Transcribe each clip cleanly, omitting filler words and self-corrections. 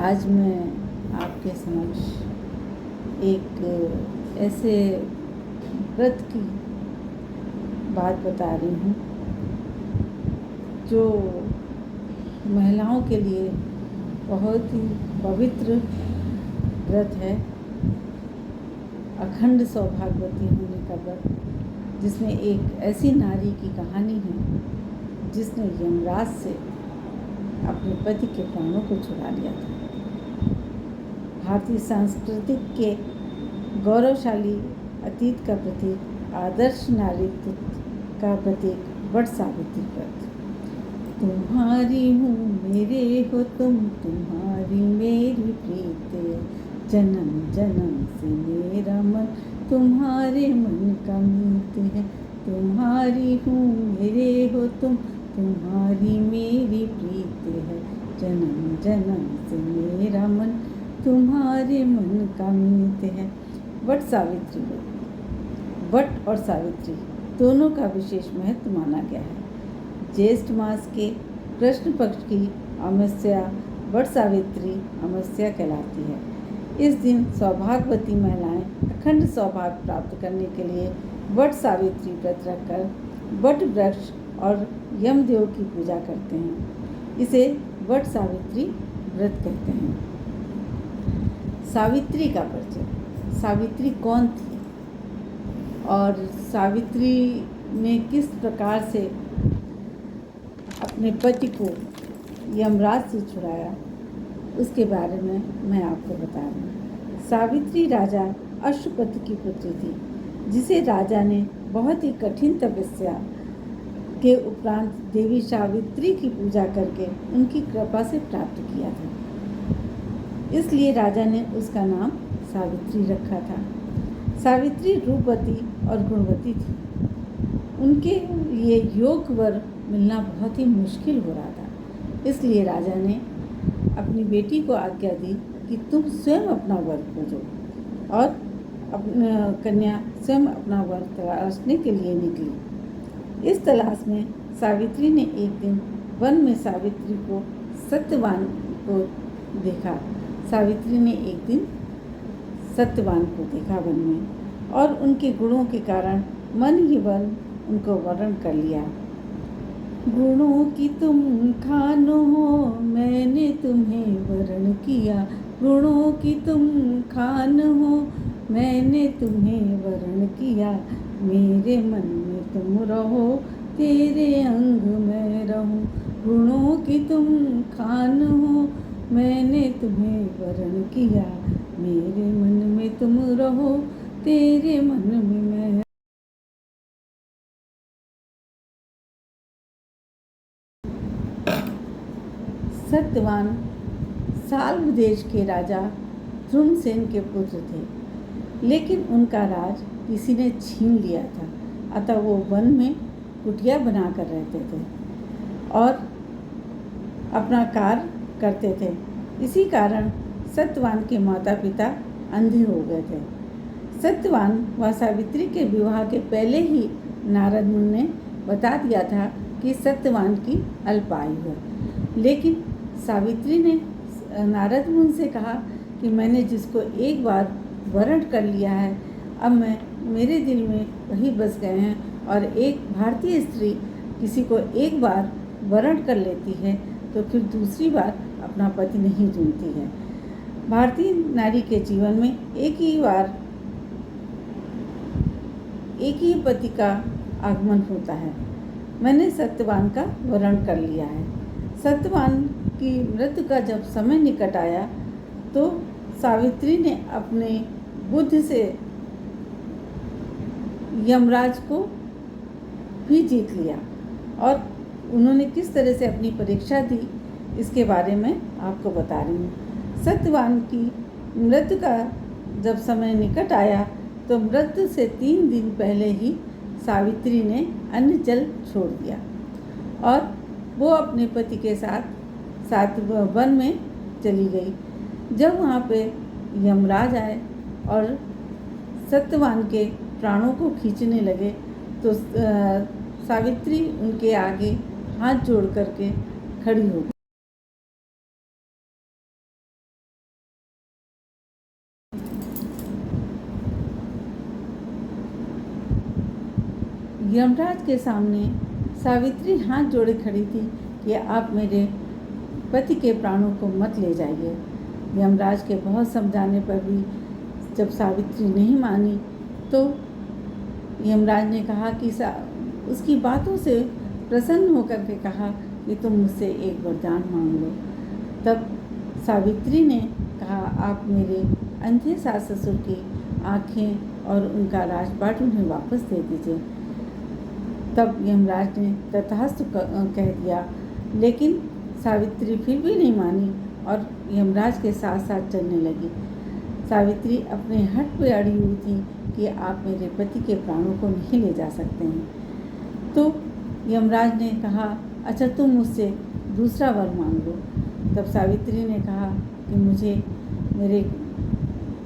आज मैं आपके समक्ष एक ऐसे व्रत की बात बता रही हूँ जो महिलाओं के लिए बहुत ही पवित्र व्रत है। अखंड सौभाग्यवती होने का व्रत, जिसमें एक ऐसी नारी की कहानी है जिसने यमराज से अपने पति के प्राणों को छुड़ा लिया था। भारतीय संस्कृति के गौरवशाली अतीत का प्रतीक, आदर्श नारीत्व का प्रतीक वट सावित्री व्रत। तुम्हारी हूँ मेरे हो तुम, तुम्हारी मेरी प्रीत, जन्म जन्म से मेरा मन तुम्हारे मन का मीत है। तुम्हारी हूँ मेरे हो तुम, तुम्हारी मेरी प्रीत है, जन्म जन्म से मेरा मन तुम्हारे मन का मीत है। वट सावित्री व्रत, वट और सावित्री दोनों का विशेष महत्व माना गया है। ज्येष्ठ मास के कृष्ण पक्ष की अमावस्या वट सावित्री अमावस्या कहलाती है। इस दिन सौभाग्यवती महिलाएं अखंड सौभाग्य प्राप्त करने के लिए वट सावित्री व्रत रखकर वट वृक्ष और यमदेव की पूजा करते हैं। इसे वट सावित्री व्रत कहते हैं। सावित्री का परिचय। सावित्री कौन थी और सावित्री ने किस प्रकार से अपने पति को यमराज से छुड़ाया, उसके बारे में मैं आपको बता रही हूँ। सावित्री राजा अश्वपति की पुत्री थी, जिसे राजा ने बहुत ही कठिन तपस्या के उपरांत देवी सावित्री की पूजा करके उनकी कृपा से प्राप्त किया था। इसलिए राजा ने उसका नाम सावित्री रखा था। सावित्री रूपवती और गुणवती थी। उनके लिए योग्य वर मिलना बहुत ही मुश्किल हो रहा था। इसलिए राजा ने अपनी बेटी को आज्ञा दी कि तुम स्वयं अपना वर खोजो, और अपना कन्या स्वयं अपना वर तलाशने के लिए निकली। इस तलाश में सावित्री ने एक दिन वन में सावित्री को सत्यवान को देखा। सावित्री ने एक दिन सत्यवान को देखा वन में, और उनके गुणों के कारण मन ही वन उनको वर्ण कर लिया। गुणों की तुम खान हो, मैंने तुम्हें वर्ण किया। गुणों की तुम खान हो, मैंने तुम्हें वर्ण किया। मेरे मन में तुम रहो, तेरे अंग में रहूं। गुणों की तुम खान हो, मैंने तुम्हें वर्ण किया। मेरे मन में तुम रहो, तेरे मन में मैं। सत्यवान साल्व देश के राजा ध्रुमसेन के पुत्र थे, लेकिन उनका राज किसी ने छीन लिया था। अतः वो वन में कुटिया बनाकर रहते थे और अपना कार्य करते थे। इसी कारण सत्यवान के माता पिता अंधे हो गए थे। सत्यवान व सावित्री के विवाह के पहले ही नारद मुनि ने बता दिया था कि सत्यवान की अल्पायु है, लेकिन सावित्री ने नारद मुनि से कहा कि मैंने जिसको एक बार वर्ण कर लिया है, अब मेरे दिल में वही बस गए हैं, और एक भारतीय स्त्री किसी को एक बार वर्ण कर लेती है तो फिर दूसरी बार अपना पति नहीं चुनती है। भारतीय नारी के जीवन में एक ही पति का आगमन होता है। मैंने सत्यवान का वर्ण कर लिया है। सत्यवान की मृत्यु का जब समय निकट आया तो सावित्री ने अपने बुद्धि से यमराज को भी जीत लिया, और उन्होंने किस तरह से अपनी परीक्षा दी, इसके बारे में आपको बता रही हूँ। सत्यवान की मृत्यु का जब समय निकट आया तो मृत्यु से 3 दिन पहले ही सावित्री ने अन्न जल छोड़ दिया, और वो अपने पति के साथ वन में चली गई। जब वहाँ पे यमराज आए और सत्यवान के प्राणों को खींचने लगे तो सावित्री उनके आगे हाथ जोड़ करके खड़ी हो गई। यमराज के सामने सावित्री हाथ जोड़े खड़ी थी कि आप मेरे पति के प्राणों को मत ले जाइए। यमराज के बहुत समझाने पर भी जब सावित्री नहीं मानी तो यमराज ने कहा कि उसकी बातों से प्रसन्न होकर के कहा कि तुम मुझसे एक वरदान मांग लो। तब सावित्री ने कहा, आप मेरे अंधे सास ससुर की आँखें और उनका राजपाट उन्हें वापस दे दीजिए। तब यमराज ने तथास्तु कह दिया, लेकिन सावित्री फिर भी नहीं मानी और यमराज के साथ साथ चलने लगी। सावित्री अपने हठ पे अड़ी हुई थी कि आप मेरे पति के प्राणों को नहीं ले जा सकते हैं। तो यमराज ने कहा, अच्छा तुम मुझसे दूसरा वर मांग लो। तब सावित्री ने कहा कि मुझे मेरे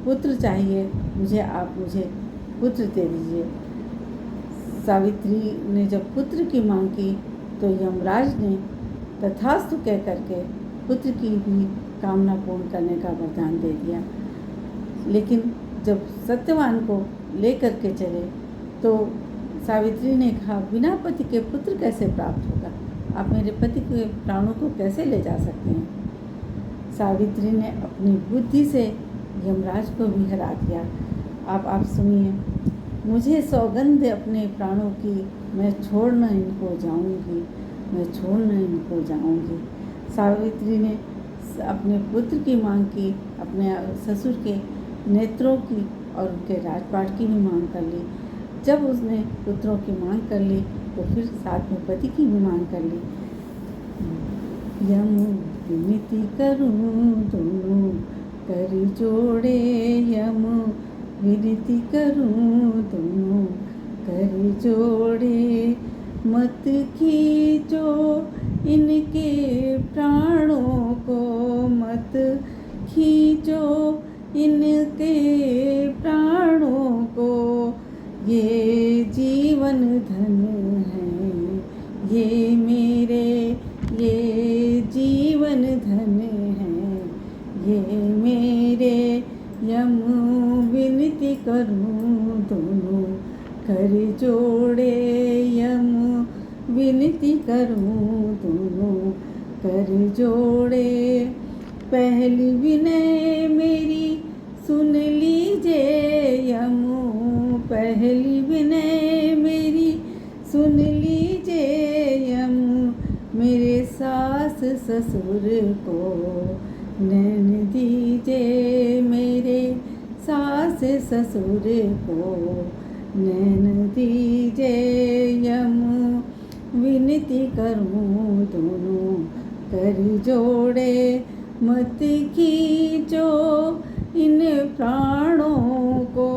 पुत्र चाहिए, आप मुझे पुत्र दे दीजिए। सावित्री ने जब पुत्र की मांग की तो यमराज ने तथास्तु कह करके पुत्र की भी कामना पूर्ण करने का वरदान दे दिया। लेकिन जब सत्यवान को लेकर के चले तो सावित्री ने कहा, बिना पति के पुत्र कैसे प्राप्त होगा? आप मेरे पति के प्राणों को कैसे ले जा सकते हैं? सावित्री ने अपनी बुद्धि से यमराज को भी हरा दिया। आप सुनिए, मुझे सौगंध अपने प्राणों की, मैं छोड़ना इनको जाऊंगी, मैं छोड़ना इनको जाऊंगी। सावित्री ने अपने पुत्र की मांग की, अपने ससुर के नेत्रों की और उनके राजपाट की भी मांग कर ली। जब उसने पुत्रों की मांग कर ली तो फिर साथ में पति की भी मांग कर ली। यम विनती करूं दोनों कर जोड़े, यम विनती करूं दोनों कर जोड़े, मत खींचो इनके प्राणों को, मत खींचो इनके प्राणों को। ये जीवन धन है ये मेरे, ये जीवन धन है ये मेरे। यम विनती करूं दोनों कर जोड़े, यम विनती करूं दोनों कर जोड़े। पहली विनय मेरी सुन लीजिए यम, पहली विनय मेरी सुन लीजिए यम। मेरे सास ससुर को नैन दीजिए, मेरे सास ससुर को नैन दीजिए यम। विनती करूं दोनों कर जोड़े, मत खींचो इन प्राणों को,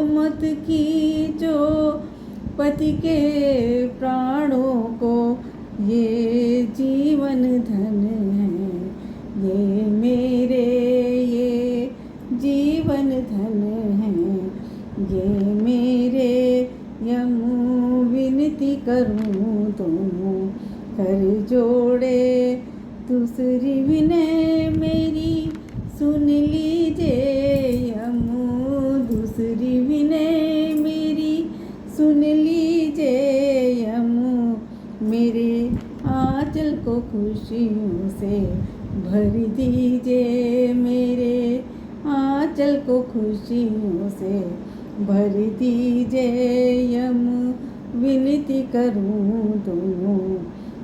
मत खींचो पति के प्राणों को। ये जीवन धन है ये मेरे, ये जीवन धन है ये मेरे। यम विनती करूं दोनों कर जोड़े। दूसरी विनय मेरी सुन लीजिए यम, दूसरी विनय मेरी सुन लीजिए यम। मेरे आंचल को खुशियों से भर दीजिए, मेरे आंचल को खुशियों से भर दीजिए यम। विनती करूं दोनों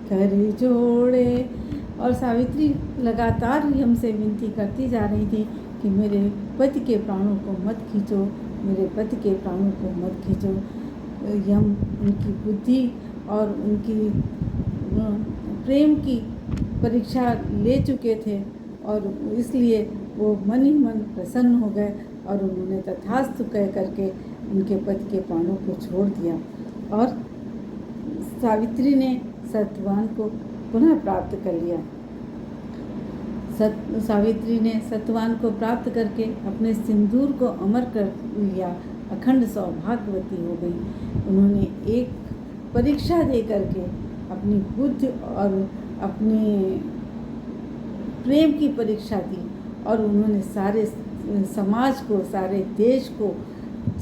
कर जोड़े। और सावित्री लगातार यम से विनती करती जा रही थी कि मेरे पति के प्राणों को मत खींचो, मेरे पति के प्राणों को मत खींचो। यम उनकी बुद्धि और उनकी प्रेम की परीक्षा ले चुके थे और इसलिए वो मन ही मन प्रसन्न हो गए और उन्होंने तथास्तु कह करके उनके पति के प्राणों को छोड़ दिया। और सावित्री ने सत्यवान को पुनः प्राप्त कर लिया। सावित्री ने सत्यवान को प्राप्त करके अपने सिंदूर को अमर कर लिया, अखंड सौभाग्यवती हो गई। उन्होंने एक परीक्षा दे करके अपनी बुद्धि और अपने प्रेम की परीक्षा दी और उन्होंने सारे समाज को, सारे देश को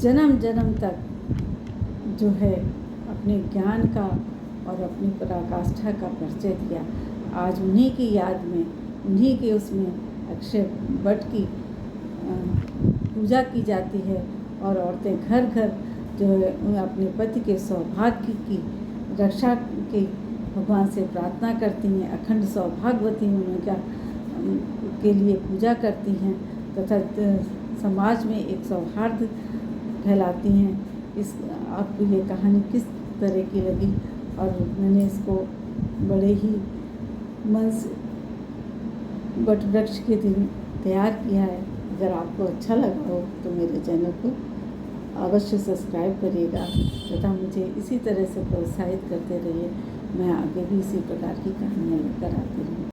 जन्म जन्म तक जो है अपने ज्ञान का और अपनी पराकाष्ठा का परिचय दिया। आज उन्हीं की याद में, उन्हीं के उसमें अक्षय वट की पूजा की जाती है और औरतें घर घर जो है अपने पति के सौभाग्य की रक्षा की भगवान से प्रार्थना करती हैं, अखंड सौभाग्यवती होने का के लिए पूजा करती हैं तथा समाज में एक सौहार्द फैलाती हैं। इस आपको ये कहानी किस तरह की लगी? और मैंने इसको बड़े ही मन से वट वृक्ष के दिन तैयार किया है। अगर आपको अच्छा लगा हो तो मेरे चैनल को अवश्य सब्सक्राइब करिएगा तथा मुझे इसी तरह से प्रोत्साहित करते रहिए। मैं आगे भी इसी प्रकार की कहानियाँ लेकर आती रहूँ।